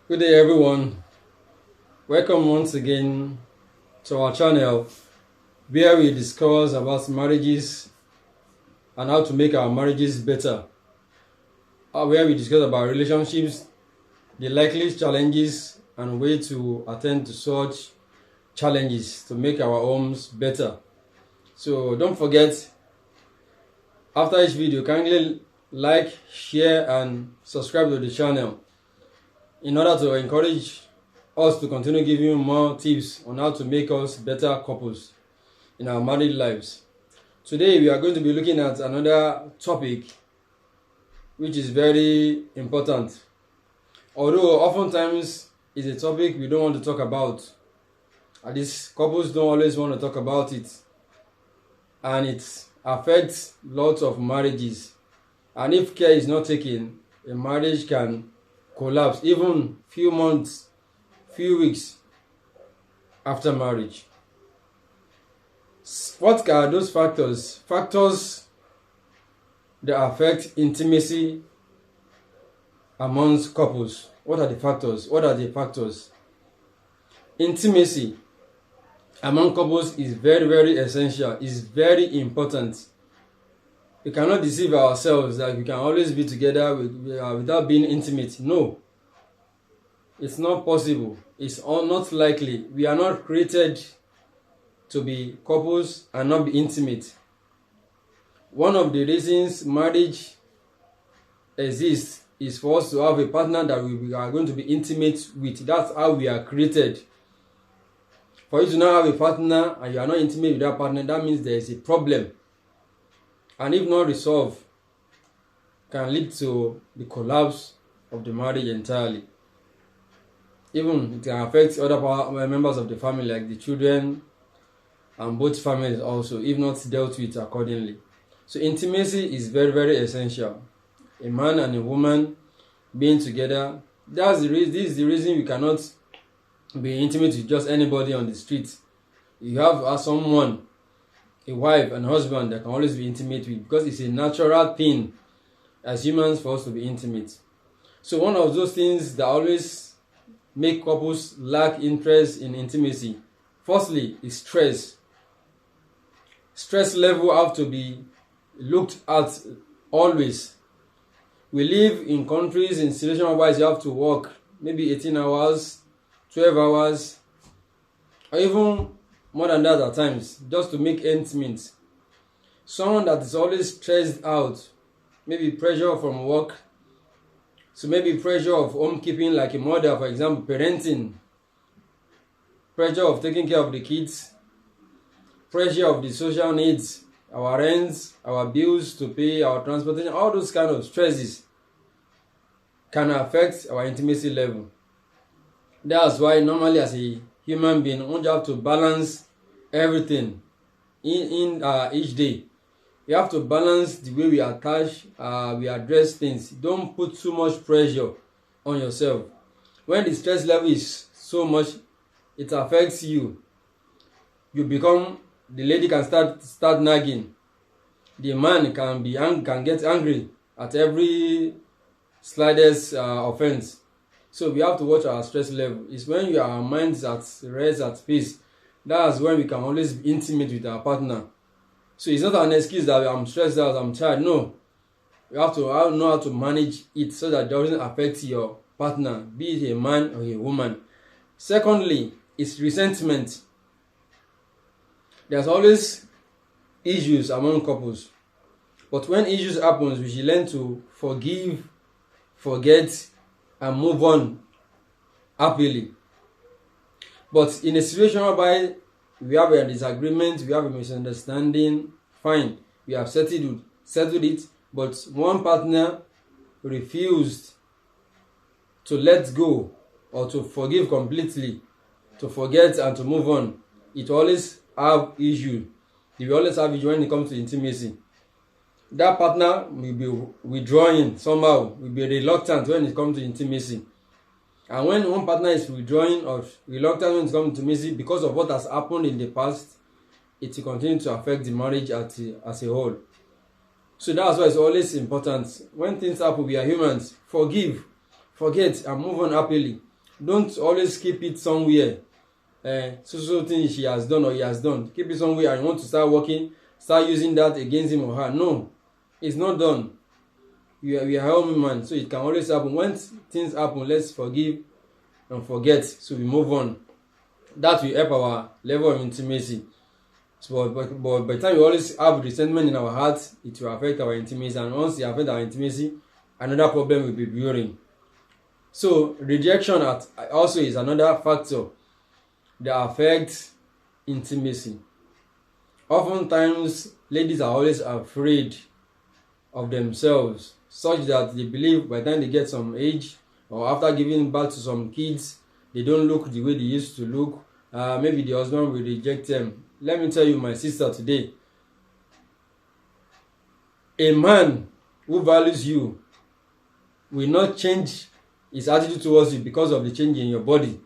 Good day, everyone. Welcome once again to our channel where we discuss about marriages and how to make our marriages better. Where we discuss about relationships, the likely challenges, and way to attend to such challenges to make our homes better. So don't forget, after each video, kindly like, share, and subscribe to the channel in order to encourage us to continue giving you more tips on how to make us better couples in our married lives. Today we are going to be looking at another topic which is very important, although oftentimes it's a topic we don't want to talk about. At least couples don't always want to talk about it, and it affects lots of marriages, and if care is not taken, a marriage can collapse even few months, few weeks after marriage. What are those factors? Factors that affect intimacy amongst couples. What are the factors? Intimacy among couples is very, very essential. It's very important. We cannot deceive ourselves that we can always be together without being intimate. No, it's not possible. It's not likely. We are not created to be couples and not be intimate. One of the reasons marriage exists is for us to have a partner that we are going to be intimate with. That's how we are created. For you to not have a partner and you are not intimate with that partner, that means there is a problem. And if not resolved, can lead to the collapse of the marriage entirely. Even it can affect other members of the family, like the children and both families also, if not dealt with accordingly. So intimacy is very, very essential. A man and a woman being together, this is the reason we cannot be intimate with just anybody on the street. You have someone, a wife and husband, that can always be intimate with, because it's a natural thing as humans for us to be intimate. So one of those things that always make couples lack interest in intimacy, firstly, is stress. Stress level have to be looked at always. We live in countries, in situations where you have to work maybe 18 hours, 12 hours, or even more than that at times, just to make ends meet. Someone that is always stressed out, maybe pressure from work, so maybe pressure of homekeeping, like a mother, for example, parenting, pressure of taking care of the kids, pressure of the social needs, our rents, our bills to pay, our transportation, all those kind of stresses can affect our intimacy level. That's why normally as a human being, we have to balance everything in each day. You have to balance the way we attach, we address things. Don't put too much pressure on yourself. When the stress level is so much, it affects you. You become, the lady can start nagging. The man can get angry at every slightest offense. So we have to watch our stress level. It's when our minds at rest, at peace, that's when we can always be intimate with our partner. So it's not an excuse that I'm stressed out, I'm tired. No. You have to know how to manage it so that it doesn't affect your partner, be it a man or a woman. Secondly, it's resentment. There's always issues among couples. But when issues happen, we should learn to forgive, forget, and move on happily. But in a situation whereby we have a disagreement, we have a misunderstanding, fine, we have settled it, but one partner refused to let go or to forgive completely, to forget and to move on, it always have issue. You will always have issue when it comes to intimacy. That partner will be withdrawing somehow, will be reluctant when it comes to intimacy. And when one partner is withdrawing or reluctant when it comes to intimacy because of what has happened in the past, it will continue to affect the marriage as a whole. So that's why it's always important. When things happen, we are humans. Forgive, forget, and move on happily. Don't always keep it somewhere. So thing she has done or he has done, keep it somewhere and you want to start working, start using that against him or her. No, it's not done. We are human man, so it can always happen. When things happen, let's forgive and forget, so we move on. That will help our level of intimacy. So, but by the time we always have resentment in our hearts, it will affect our intimacy, and once it affects our intimacy, another problem will be brewing. So rejection also is another factor that affects intimacy. Oftentimes, ladies are always afraid of themselves, such that they believe by the time they get some age or after giving birth to some kids, they don't look the way they used to look. Maybe the husband will reject them. Let me tell you, my sister, today, a man who values you will not change his attitude towards you because of the change in your body.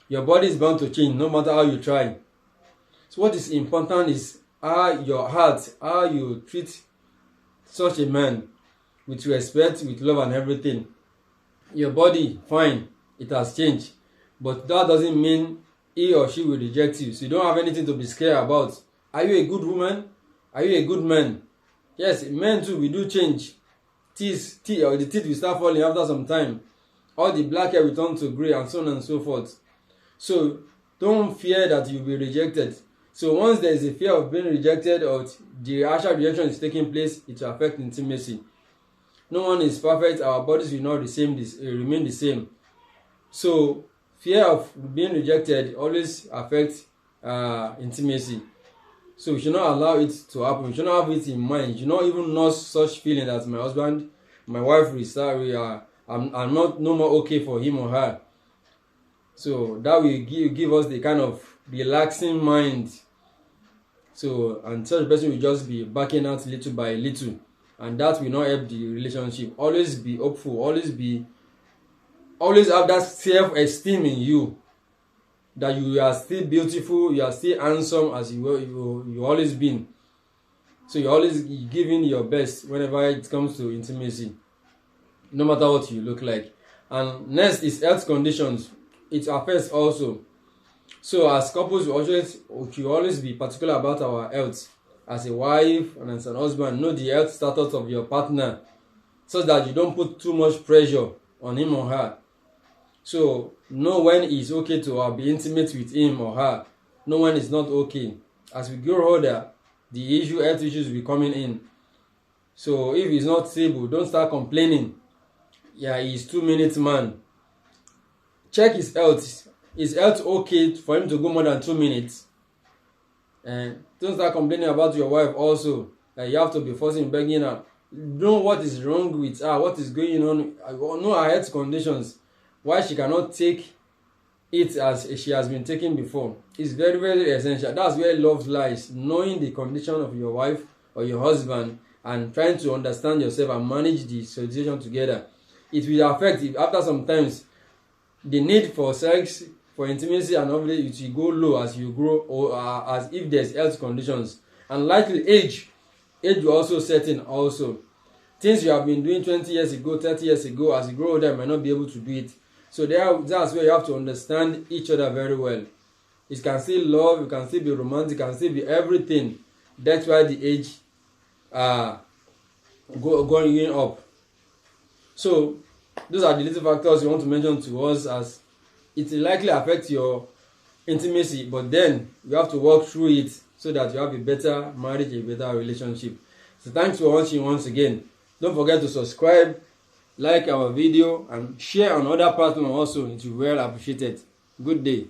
Your body is bound to change no matter how you try. So what is important is your heart, how you treat such a man with respect, with love and everything. Your body, fine, it has changed, but that doesn't mean he or she will reject you. So you don't have anything to be scared about. Are you a good woman? Are you a good man? Yes, men too, we do change. The teeth will start falling after some time. All the black hair will turn to grey and so on and so forth. So don't fear that you'll be rejected. So once there is a fear of being rejected or the actual rejection is taking place, it will affect intimacy. No one is perfect. Our bodies will not remain the same. So fear of being rejected always affects intimacy. So we should not allow it to happen. We should not have it in mind. You should not even know such feeling that my husband, my wife will start. I'm not no more okay for him or her. So that will give us the kind of relaxing mind. So, and such person will just be backing out little by little, and that will not help the relationship. Always be hopeful. Always have that self-esteem in you, that you are still beautiful, you are still handsome as you always been. So you're always giving your best whenever it comes to intimacy, no matter what you look like. And next is health conditions. It affects also. So as couples, we should always be particular about our health. As a wife and as an husband, know the health status of your partner, so that you don't put too much pressure on him or her. So know when it's okay to be intimate with him or her. Know when it's not okay. As we grow older, the health issues will be coming in. So if he's not stable, don't start complaining. Yeah, he's 2 minutes man. Check his health. Is health okay for him to go more than 2 minutes? And don't start complaining about your wife also. You have to be forcing, begging her. Know what is wrong with her, what is going on. Know her health conditions, why she cannot take it as she has been taking before. It's very, very essential. That's where love lies. Knowing the condition of your wife or your husband and trying to understand yourself and manage the situation together. It will affect, after some times, the need for sex, for intimacy and obviously it will go low as you grow, or as if there's health conditions. And likely age will also set in also. Things you have been doing 20 years ago, 30 years ago, as you grow older, you might not be able to do it. So that's where you have to understand each other very well. It can still love, it can still be romantic, it can still be everything. That's why the age going up. So those are the little factors you want to mention to us, as it will likely affect your intimacy, but then you have to work through it so that you have a better marriage, a better relationship. So thanks for watching once again. Don't forget to subscribe, like our video, and share on other platforms also. It will be well appreciated. Good day.